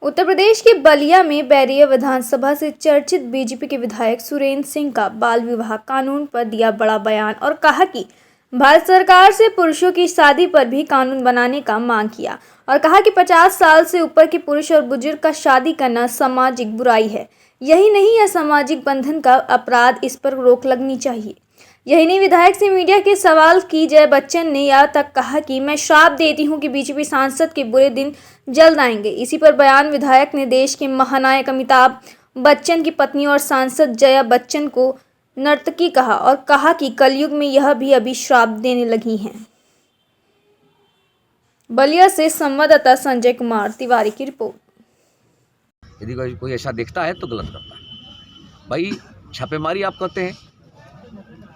उत्तर प्रदेश के बलिया में बैरिया विधानसभा से चर्चित बीजेपी के विधायक सुरेंद्र सिंह का बाल विवाह कानून पर दिया बड़ा बयान और कहा कि भारत सरकार से पुरुषों की शादी पर भी कानून बनाने का मांग किया और कहा कि 50 साल से ऊपर के पुरुष और बुजुर्ग का शादी करना सामाजिक बुराई है। यही नहीं, यह सामाजिक बंधन का अपराध, इस पर रोक लगनी चाहिए। यही नहीं, विधायक से मीडिया के सवाल की जय बच्चन ने यहाँ तक कहा कि मैं श्राप देती हूँ कि बीजेपी सांसद के बुरे दिन जल्द आएंगे। इसी पर बयान विधायक ने देश के महानायक अमिताभ बच्चन की पत्नी और सांसद जया बच्चन को नर्तकी कहा और कहा कि कलयुग में यह भी अभी श्राप देने लगी हैं। बलिया से संवाददाता संजय कुमार तिवारी की रिपोर्ट। यदि कोई ऐसा देखता है तो गलत करता है। भाई छापेमारी आप करते हैं,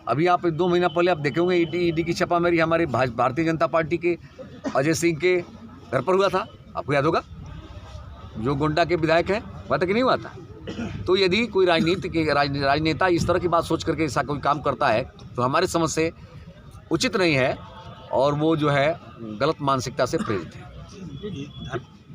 अभी आप 2 महीना पहले आप देखे होंगे ईडी की छापामारी हमारे भारतीय जनता पार्टी के अजय सिंह के घर पर हुआ था, आपको याद होगा, जो गोंडा के विधायक हैं, हुआ था कि नहीं हुआ था। तो यदि कोई राजनेता इस तरह की बात सोच करके ऐसा कोई काम करता है तो हमारे समझ से उचित नहीं है और वो जो है गलत मानसिकता से प्रेरित है।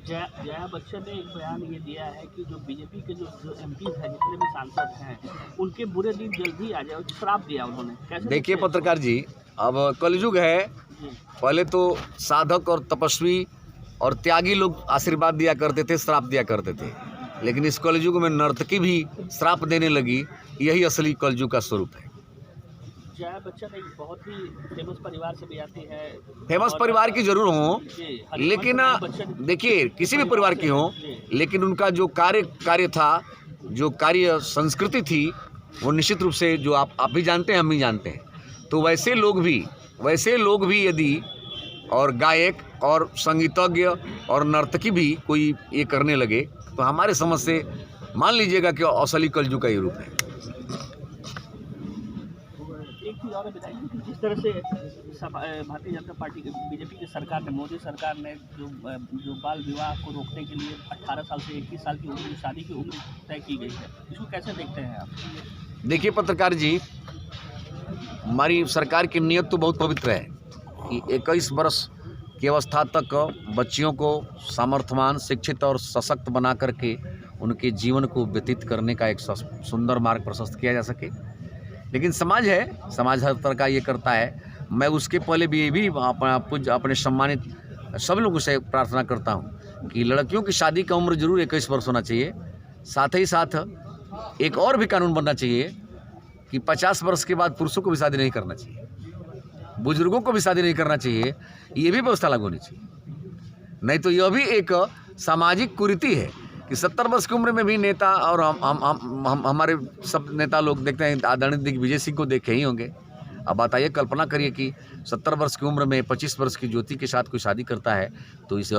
जया बच्चन ने एक बयान ये दिया है कि जो बीजेपी के जो एमपी हैं, जितने भी सांसद हैं, उनके बुरे दिन जल्दी आ जाए, श्राप दिया उन्होंने। कैसे देखिए पत्रकार जी, अब कलयुग है, पहले तो साधक और तपस्वी और त्यागी लोग आशीर्वाद दिया करते थे, श्राप दिया करते थे, लेकिन इस कलयुग में नर्तकी भी श्राप देने लगी। यही असली कलयुग का स्वरूप है। जया बच्चन एक बहुत ही फेमस परिवार से भी आती है। फेमस परिवार की जरूर हो, लेकिन देखिए किसी भी परिवार की हो, लेकिन उनका जो कार्य था, जो कार्य संस्कृति थी, वो निश्चित रूप से जो आप भी जानते हैं, हम भी जानते हैं। तो वैसे लोग भी यदि और गायक और संगीतज्ञ और नर्तकी भी कोई ये करने लगे तो हमारे समझ से मान लीजिएगा कि असली कलयुग का ये रूप है। एक चीज़ और बताइए कि जिस तरह से भारतीय जनता पार्टी बीजेपी की सरकार ने, मोदी सरकार ने जो बाल विवाह को रोकने के लिए 18 साल से 21 साल की उम्र में शादी की उम्र तय की गई है, इसको कैसे देखते हैं आप? देखिए पत्रकार जी, हमारी सरकार की नीयत तो बहुत पवित्र है कि 21 वर्ष की अवस्था तक बच्चियों को सामर्थ्यवान, शिक्षित और सशक्त बना करके उनके जीवन को व्यतीत करने का एक सुंदर मार्ग प्रशस्त किया जा सके। लेकिन समाज है, समाज हर तरह का ये करता है। मैं उसके पहले भी ये भी अपने सम्मानित सब लोगों से प्रार्थना करता हूँ कि लड़कियों की शादी का उम्र जरूर 21 वर्ष होना चाहिए। साथ ही साथ एक और भी कानून बनना चाहिए कि 50 वर्ष के बाद पुरुषों को भी शादी नहीं करना चाहिए, बुजुर्गों को भी शादी नहीं करना चाहिए। ये भी व्यवस्था लागू होनी चाहिए। नहीं तो यह भी एक सामाजिक कुरीति है कि 70 वर्ष की उम्र में भी नेता, और हम हमारे सब नेता लोग देखते हैं, आदरणीय दिग्विजय सिंह को देखे ही होंगे। अब बताइए, कल्पना करिए कि 70 वर्ष की उम्र में 25 वर्ष की ज्योति के साथ कोई शादी करता है तो इसे